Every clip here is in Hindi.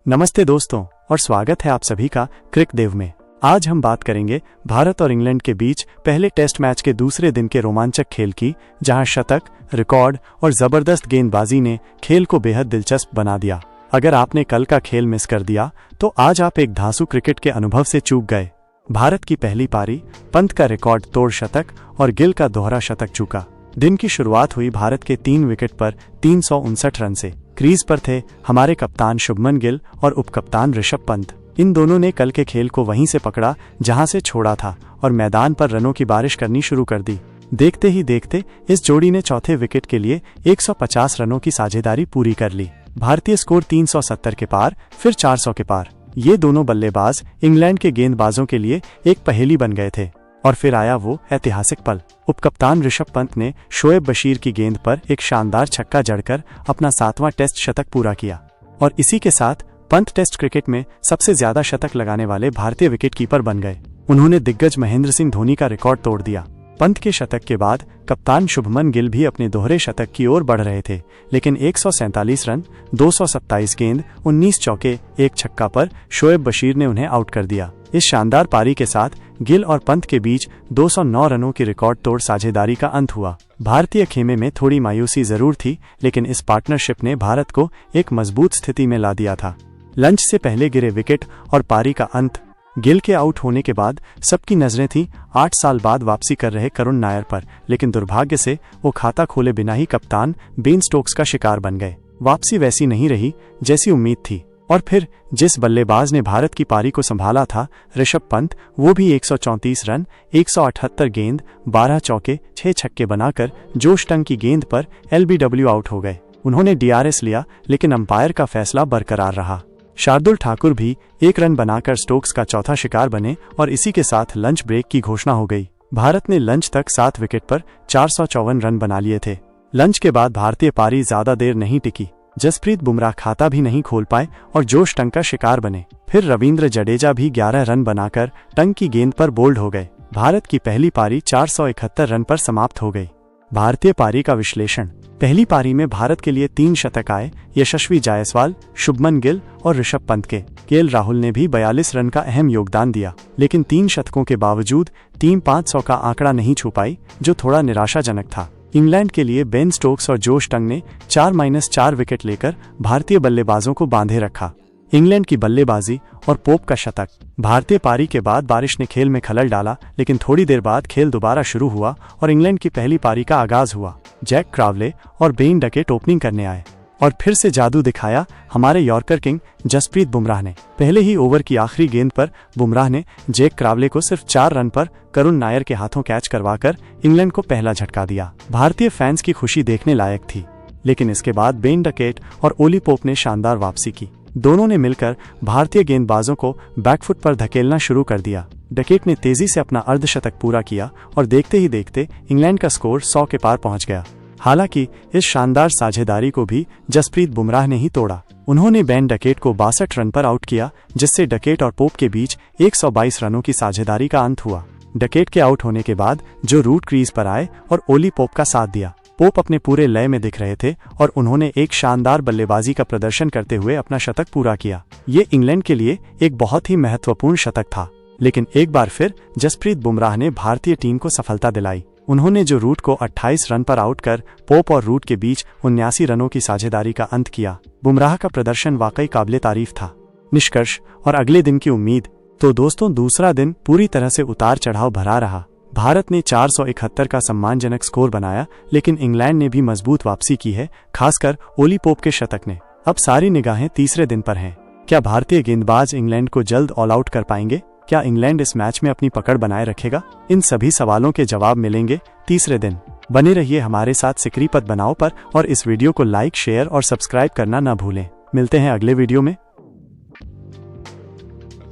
नमस्ते दोस्तों और स्वागत है आप सभी का क्रिक देव में। आज हम बात करेंगे भारत और इंग्लैंड के बीच पहले टेस्ट मैच के दूसरे दिन के रोमांचक खेल की, जहां शतक, रिकॉर्ड और जबरदस्त गेंदबाजी ने खेल को बेहद दिलचस्प बना दिया। अगर आपने कल का खेल मिस कर दिया तो आज आप एक धांसू क्रिकेट के अनुभव से चूक गए। भारत की पहली पारी, पंत का रिकॉर्ड तोड़ शतक और गिल का दोहरा शतक चूका। दिन की शुरुआत हुई भारत के 3 विकेट पर 359 रन से। क्रीज पर थे हमारे कप्तान शुभमन गिल और उपकप्तान ऋषभ पंत। इन दोनों ने कल के खेल को वहीं से पकड़ा जहां से छोड़ा था और मैदान पर रनों की बारिश करनी शुरू कर दी। देखते ही देखते इस जोड़ी ने चौथे विकेट के लिए 150 रनों की साझेदारी पूरी कर ली। भारतीय स्कोर 370 के पार, फिर 400 के पार। ये दोनों बल्लेबाज इंग्लैंड के गेंदबाजों के लिए एक पहेली बन गए थे। और फिर आया वो ऐतिहासिक पल। उपकप्तान ऋषभ पंत ने शोएब बशीर की गेंद पर एक शानदार छक्का जड़कर अपना 7वां टेस्ट शतक पूरा किया और इसी के साथ पंत टेस्ट क्रिकेट में सबसे ज्यादा शतक लगाने वाले भारतीय विकेटकीपर बन गए। उन्होंने दिग्गज महेंद्र सिंह धोनी का रिकॉर्ड तोड़ दिया। पंत के शतक के बाद कप्तान शुभमन गिल भी अपने दोहरे शतक की ओर बढ़ रहे थे, लेकिन 147 रन, 227 गेंद, 19 चौके, एक छक्का पर शोएब बशीर ने उन्हें आउट कर दिया। इस शानदार पारी के साथ गिल और पंत के बीच 209 रनों की रिकॉर्ड तोड़ साझेदारी का अंत हुआ। भारतीय खेमे में थोड़ी मायूसी जरूर थी, लेकिन इस पार्टनरशिप ने भारत को एक मजबूत स्थिति में ला दिया था। लंच से पहले गिरे विकेट और पारी का अंत। गिल के आउट होने के बाद सबकी नजरें थीं 8 साल बाद वापसी कर रहे करुण नायर पर, लेकिन दुर्भाग्य से वो खाता खोले बिना ही कप्तान बेन स्टोक्स का शिकार बन गए। वापसी वैसी नहीं रही जैसी उम्मीद थी। और फिर जिस बल्लेबाज ने भारत की पारी को संभाला था, ऋषभ पंत, वो भी 134 रन, 178 गेंद, 12 चौके, 6 छक्के बनाकर जोश टंग की गेंद पर LBW आउट हो गए। उन्होंने DRS लिया, लेकिन अंपायर का फैसला बरकरार रहा। शार्दुल ठाकुर भी 1 रन बनाकर स्टोक्स का चौथा शिकार बने और इसी के साथ लंच ब्रेक की घोषणा हो गई। भारत ने लंच तक 7 विकेट पर 454 रन बना लिए थे। लंच के बाद भारतीय पारी ज्यादा देर नहीं टिकी। जसप्रीत बुमराह खाता भी नहीं खोल पाए और जोश टंग का शिकार बने। फिर रविंद्र जडेजा भी 11 रन बनाकर टंग की गेंद पर बोल्ड हो गए। भारत की पहली पारी 471 रन पर समाप्त हो गई। भारतीय पारी का विश्लेषण। पहली पारी में भारत के लिए 3 शतक आए, यशस्वी जायसवाल, शुभमन गिल और ऋषभ पंत के। केएल राहुल ने भी 42 रन का अहम योगदान दिया, लेकिन 3 शतकों के बावजूद टीम 500 का आंकड़ा नहीं छू पाई, जो थोड़ा निराशाजनक था। इंग्लैंड के लिए बेन स्टोक्स और जोश टंग ने 4-4 विकेट लेकर भारतीय बल्लेबाजों को बांधे रखा। इंग्लैंड की बल्लेबाजी और पोप का शतक। भारतीय पारी के बाद बारिश ने खेल में खलल डाला, लेकिन थोड़ी देर बाद खेल दोबारा शुरू हुआ और इंग्लैंड की पहली पारी का आगाज हुआ। जैक क्रावले और बेन डकेट ओपनिंग करने आए और फिर से जादू दिखाया हमारे यॉर्कर किंग जसप्रीत बुमराह ने। पहले ही ओवर की आखिरी गेंद पर बुमराह ने जैक क्रावले को सिर्फ 4 रन पर करुण नायर के हाथों कैच करवाकर इंग्लैंड को पहला झटका दिया। भारतीय फैंस की खुशी देखने लायक थी, लेकिन इसके बाद बेन डकेट और ओली पोप ने शानदार वापसी की। दोनों ने मिलकर भारतीय गेंदबाजों को बैकफुट पर धकेलना शुरू कर दिया। डकेट ने तेजी से अपना अर्धशतक पूरा किया और देखते ही देखते इंग्लैंड का स्कोर 100 के पार पहुंच गया। हालांकि इस शानदार साझेदारी को भी जसप्रीत बुमराह ने ही तोड़ा। उन्होंने बेन डकेट को 62 रन पर आउट किया, जिससे डकेट और पोप के बीच 122 रनों की साझेदारी का अंत हुआ। डकेट के आउट होने के बाद जो रूट क्रीज पर आए और ओली पोप का साथ दिया। पोप अपने पूरे लय में दिख रहे थे और उन्होंने एक शानदार बल्लेबाजी का प्रदर्शन करते हुए अपना शतक पूरा किया। ये इंग्लैंड के लिए एक बहुत ही महत्वपूर्ण शतक था, लेकिन एक बार फिर जसप्रीत बुमराह ने भारतीय टीम को सफलता दिलाई। उन्होंने जो रूट को 28 रन पर आउट कर पोप और रूट के बीच 79 रनों की साझेदारी का अंत किया। बुमराह का प्रदर्शन वाकई काबिले तारीफ था। निष्कर्ष और अगले दिन की उम्मीद। तो दोस्तों, दूसरा दिन पूरी तरह से उतार चढ़ाव भरा रहा। भारत ने 471 का सम्मानजनक स्कोर बनाया, लेकिन इंग्लैंड ने भी मजबूत वापसी की है, खासकर ओली पोप के शतक ने। अब सारी निगाहें तीसरे दिन पर हैं। क्या भारतीय गेंदबाज इंग्लैंड को जल्द ऑल आउट कर पाएंगे? क्या इंग्लैंड इस मैच में अपनी पकड़ बनाए रखेगा? इन सभी सवालों के जवाब मिलेंगे तीसरे दिन। बने रहिए हमारे साथ सिकरी पद बनाओ पर और इस वीडियो को लाइक, शेयर और सब्सक्राइब करना न भूलें। मिलते हैं अगले वीडियो में।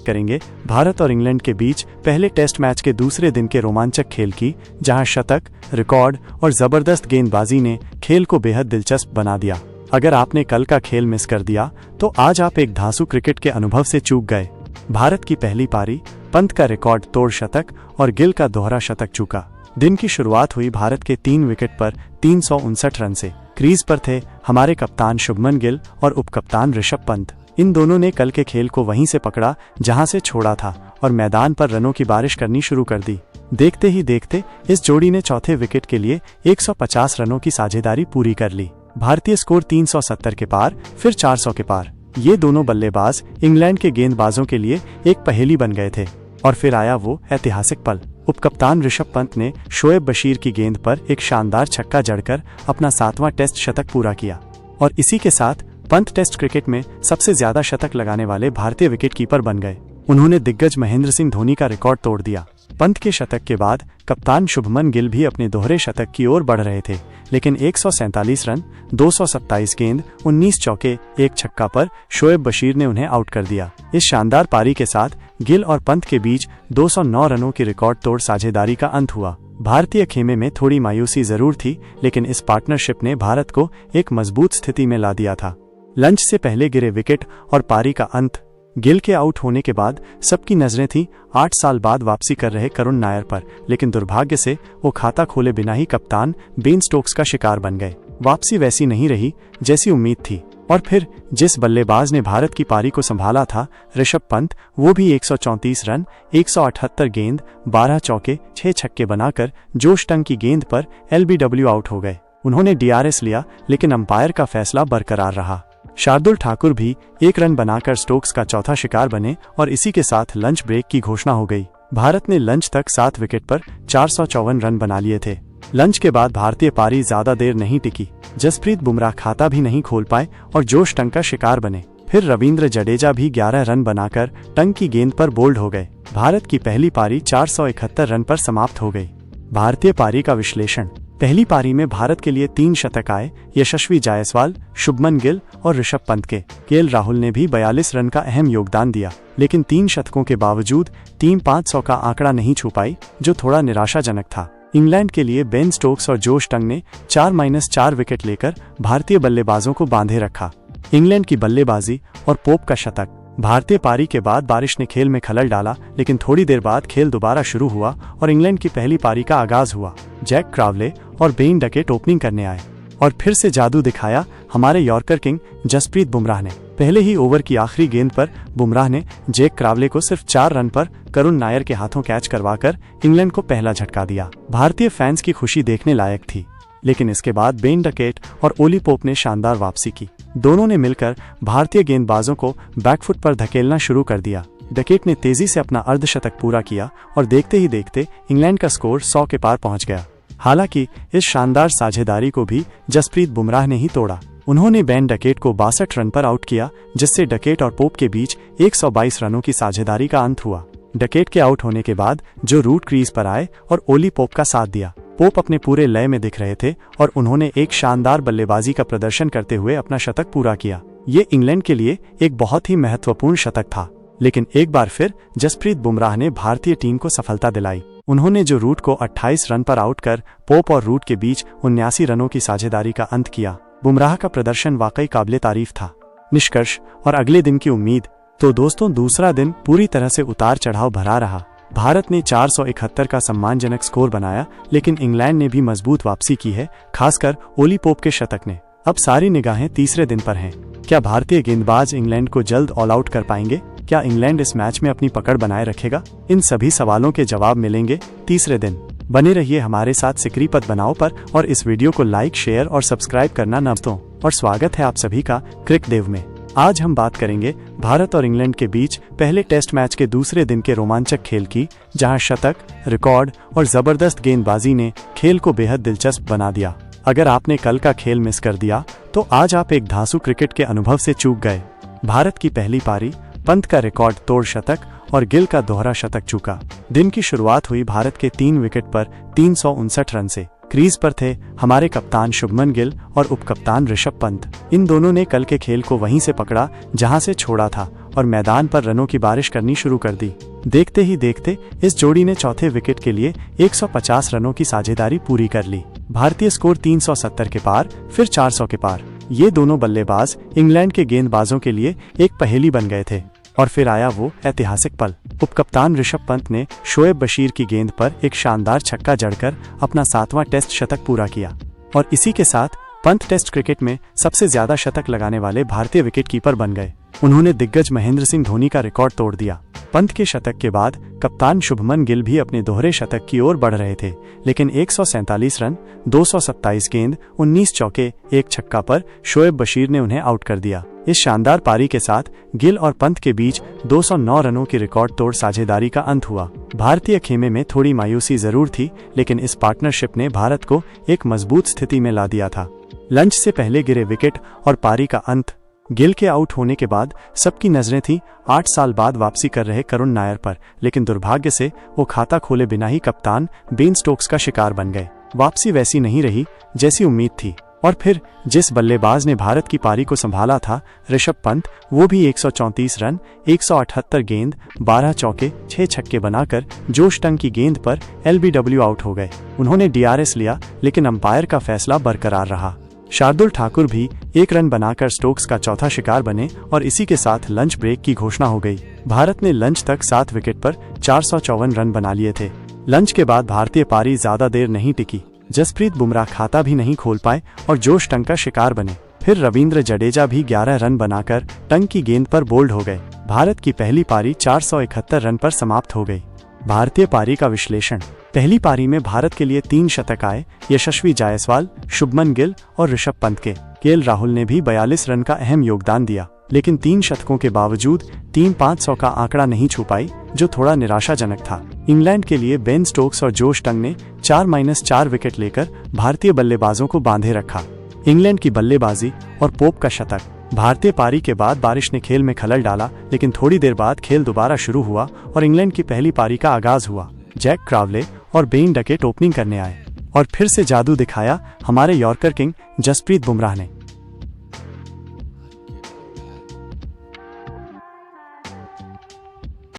करेंगे भारत और इंग्लैंड के बीच पहले टेस्ट मैच के दूसरे दिन के रोमांचक खेल की, जहां शतक, रिकॉर्ड और जबरदस्त गेंदबाजी ने खेल को बेहद दिलचस्प बना दिया। अगर आपने कल का खेल मिस कर दिया तो आज आप एक धांसू क्रिकेट के अनुभव से चूक गए। भारत की पहली पारी, पंत का रिकॉर्ड तोड़ शतक और गिल का दोहरा शतक चूका। दिन की शुरुआत हुई भारत के 3 विकेट पर 359 रन से। क्रीज पर थे हमारे कप्तान शुभमन गिल और उपकप्तान ऋषभ पंत। इन दोनों ने कल के खेल को वहीं से पकड़ा जहां से छोड़ा था और मैदान पर रनों की बारिश करनी शुरू कर दी। देखते ही देखते इस जोड़ी ने चौथे विकेट के लिए 150 रनों की साझेदारी पूरी कर ली। भारतीय स्कोर 370 के पार, फिर 400 के पार। ये दोनों बल्लेबाज इंग्लैंड के गेंदबाजों के लिए एक पहेली बन गए थे। और फिर आया वो ऐतिहासिक पल। उपकप्तान ऋषभ पंत ने शोएब बशीर की गेंद पर एक शानदार छक्का जड़कर अपना 7वां टेस्ट शतक पूरा किया और इसी के साथ पंत टेस्ट क्रिकेट में सबसे ज्यादा शतक लगाने वाले भारतीय विकेटकीपर बन गए। उन्होंने दिग्गज महेंद्र सिंह धोनी का रिकॉर्ड तोड़ दिया। पंत के शतक के बाद कप्तान शुभमन गिल भी अपने दोहरे शतक की ओर बढ़ रहे थे, लेकिन 147 रन, 227 गेंद, 19 चौके, एक छक्का पर शोएब बशीर ने उन्हें आउट कर दिया। इस शानदार पारी के साथ गिल और पंत के बीच 209 रनों की रिकॉर्ड तोड़ साझेदारी का अंत हुआ। भारतीय खेमे में थोड़ी मायूसी जरूर थी, लेकिन इस पार्टनरशिप ने भारत को एक मजबूत स्थिति में ला दिया था। लंच से पहले गिरे विकेट और पारी का अंत। गिल के आउट होने के बाद सबकी नजरें थीं 8 साल बाद वापसी कर रहे करुण नायर पर, लेकिन दुर्भाग्य से वो खाता खोले बिना ही कप्तान बेन स्टोक्स का शिकार बन गए। वापसी वैसी नहीं रही जैसी उम्मीद थी और फिर जिस बल्लेबाज ने भारत की पारी को संभाला था, ऋषभ पंत, वो भी 134 रन, 178 गेंद, 12 चौके, 6 छक्के बनाकर जोश टंग की गेंद पर LBW आउट हो गए। उन्होंने DRS लिया, लेकिन अंपायर का फैसला बरकरार रहा। शार्दुल ठाकुर भी 1 रन बनाकर स्टोक्स का चौथा शिकार बने और इसी के साथ लंच ब्रेक की घोषणा हो गई। भारत ने लंच तक 7 विकेट पर 454 रन बना लिए थे। लंच के बाद भारतीय पारी ज्यादा देर नहीं टिकी। जसप्रीत बुमराह खाता भी नहीं खोल पाए और जोश टंग का शिकार बने। फिर रविंद्र जडेजा भी 11 रन बनाकर टंग की गेंद पर बोल्ड हो गए। भारत की पहली पारी 471 रन पर समाप्त हो गई। भारतीय पारी का विश्लेषण। पहली पारी में भारत के लिए 3 शतक आए। यशस्वी जायसवाल, शुभमन गिल और ऋषभ पंत के। केएल राहुल ने भी 42 रन का अहम योगदान दिया, लेकिन 3 शतकों के बावजूद टीम 500 का आंकड़ा नहीं छू पाई, जो थोड़ा निराशाजनक था। इंग्लैंड के लिए बेन स्टोक्स और जोश टंग ने 4-4 विकेट लेकर भारतीय बल्लेबाजों को बांधे रखा। इंग्लैंड की बल्लेबाजी और पोप का शतक। भारतीय पारी के बाद बारिश ने खेल में खलल डाला, लेकिन थोड़ी देर बाद खेल दोबारा शुरू हुआ और इंग्लैंड की पहली पारी का आगाज हुआ। जैक क्रावले और बेन डकेट ओपनिंग करने आए और फिर से जादू दिखाया हमारे यॉर्कर किंग जसप्रीत बुमराह ने। पहले ही ओवर की आखिरी गेंद पर बुमराह ने जैक क्रावले को सिर्फ 4 रन पर करुण नायर के हाथों कैच करवाकर इंग्लैंड को पहला झटका दिया। भारतीय फैंस की खुशी देखने लायक थी, लेकिन इसके बाद बेन डकेट और ओली पोप ने शानदार वापसी की। दोनों ने मिलकर भारतीय गेंदबाजों को बैकफुट पर धकेलना शुरू कर दिया। डकेट ने तेजी से अपना अर्धशतक पूरा किया और देखते ही देखते इंग्लैंड का स्कोर 100 के पार पहुंच गया। हालांकि इस शानदार साझेदारी को भी जसप्रीत बुमराह ने ही तोड़ा। उन्होंने बेन डकेट को 62 रन पर आउट किया, जिससे डकेट और पोप के बीच 122 रनों की साझेदारी का अंत हुआ। डकेट के आउट होने के बाद जो रूट क्रीज पर आए और ओली पोप का साथ दिया। पोप अपने पूरे लय में दिख रहे थे और उन्होंने एक शानदार बल्लेबाजी का प्रदर्शन करते हुए अपना शतक पूरा किया। ये इंग्लैंड के लिए एक बहुत ही महत्वपूर्ण शतक था, लेकिन एक बार फिर जसप्रीत बुमराह ने भारतीय टीम को सफलता दिलाई। उन्होंने जो रूट को 28 रन पर आउट कर पोप और रूट के बीच 79 रनों की साझेदारी का अंत किया। बुमराह का प्रदर्शन वाकई काबिले तारीफ था। निष्कर्ष और अगले दिन की उम्मीद। तो दोस्तों, दूसरा दिन पूरी तरह से उतार चढ़ाव भरा रहा। भारत ने 471 का सम्मानजनक स्कोर बनाया, लेकिन इंग्लैंड ने भी मजबूत वापसी की है, खासकर ओली पोप के शतक ने। अब सारी निगाहें तीसरे दिन पर हैं। क्या भारतीय गेंदबाज इंग्लैंड को जल्द ऑल आउट कर पाएंगे? क्या इंग्लैंड इस मैच में अपनी पकड़ बनाए रखेगा? इन सभी सवालों के जवाब मिलेंगे तीसरे दिन। बने रहिए हमारे साथ सिकरी पद बनाओ पर और इस वीडियो को लाइक, शेयर और सब्सक्राइब करना न भूलें। और स्वागत है आप सभी का क्रिक देव में। आज हम बात करेंगे भारत और इंग्लैंड के बीच पहले टेस्ट मैच के दूसरे दिन के रोमांचक खेल की, जहां शतक, रिकॉर्ड और जबरदस्त गेंदबाजी ने खेल को बेहद दिलचस्प बना दिया। अगर आपने कल का खेल मिस कर दिया तो आज आप एक धांसू क्रिकेट के अनुभव से चूक गए। भारत की पहली पारी, पंत का रिकॉर्ड तोड़ शतक और गिल का दोहरा शतक चूका। दिन की शुरुआत हुई भारत के 3 विकेट पर 359 रन से। क्रीज पर थे हमारे कप्तान शुभमन गिल और उपकप्तान ऋषभ पंत। इन दोनों ने कल के खेल को वहीं से पकड़ा जहां से छोड़ा था और मैदान पर रनों की बारिश करनी शुरू कर दी। देखते ही देखते इस जोड़ी ने चौथे विकेट के लिए 150 रनों की साझेदारी पूरी कर ली। भारतीय स्कोर 370 के पार, फिर 400 के पार। ये दोनों बल्लेबाज इंग्लैंड के गेंदबाजों के लिए एक पहेली बन गए थे। और फिर आया वो ऐतिहासिक पल। उपकप्तान ऋषभ पंत ने शोएब बशीर की गेंद पर एक शानदार छक्का जड़कर अपना 7वां टेस्ट शतक पूरा किया और इसी के साथ पंत टेस्ट क्रिकेट में सबसे ज्यादा शतक लगाने वाले भारतीय विकेटकीपर बन गए। उन्होंने दिग्गज महेंद्र सिंह धोनी का रिकॉर्ड तोड़ दिया। पंत के शतक के बाद कप्तान शुभमन गिल भी अपने दोहरे शतक की ओर बढ़ रहे थे, लेकिन 147 रन, 227 गेंद, 19 चौके, 1 छक्का पर शोएब बशीर ने उन्हें आउट कर दिया। इस शानदार पारी के साथ गिल और पंत के बीच 209 रनों की रिकॉर्ड तोड़ साझेदारी का अंत हुआ। भारतीय खेमे में थोड़ी मायूसी जरूर थी, लेकिन इस पार्टनरशिप ने भारत को एक मजबूत स्थिति में ला दिया था। लंच से पहले गिरे विकेट और पारी का अंत। गिल के आउट होने के बाद सबकी नजरें थी 8 साल बाद वापसी कर रहे करुण नायर पर, लेकिन दुर्भाग्य से वो खाता खोले बिना ही कप्तान बेन स्टोक्स का शिकार बन गए। वापसी वैसी नहीं रही जैसी उम्मीद थी, और फिर जिस बल्लेबाज ने भारत की पारी को संभाला था, ऋषभ पंत, वो भी 134 रन, 178 गेंद, 12 चौके, 6 छक्के बनाकर जोश टंग की गेंद पर LBW आउट हो गए। उन्होंने DRS लिया, लेकिन अंपायर का फैसला बरकरार रहा। शार्दुल ठाकुर भी 1 रन बनाकर स्टोक्स का चौथा शिकार बने और इसी के साथ लंच ब्रेक की घोषणा हो गई। भारत ने लंच तक 7 विकेट पर 454 रन बना लिए थे। लंच के बाद भारतीय पारी ज्यादा देर नहीं टिकी। जसप्रीत बुमराह खाता भी नहीं खोल पाए और जोश टंग का शिकार बने। फिर रविंद्र जडेजा भी 11 रन बनाकर टंग की गेंद पर बोल्ड हो गए। भारत की पहली पारी 471 रन पर समाप्त हो गई। भारतीय पारी का विश्लेषण। पहली पारी में भारत के लिए 3 शतक आए, यशस्वी जायसवाल, शुभमन गिल और ऋषभ पंत के। KL राहुल ने भी 42 रन का अहम योगदान दिया, लेकिन 3 शतकों के बावजूद टीम 500 का आंकड़ा नहीं छू पाई, जो थोड़ा निराशाजनक था। इंग्लैंड के लिए बेन स्टोक्स और जोश टंग ने 4-4 विकेट लेकर भारतीय बल्लेबाजों को बांधे रखा। इंग्लैंड की बल्लेबाजी और पोप का शतक। भारतीय पारी के बाद बारिश ने खेल में खलल डाला, लेकिन थोड़ी देर बाद खेल दोबारा शुरू हुआ और इंग्लैंड की पहली पारी का आगाज हुआ। जैक क्रावले और बेन डकेट ओपनिंग करने आए और फिर से जादू दिखाया हमारे यॉर्कर किंग जसप्रीत बुमराह ने।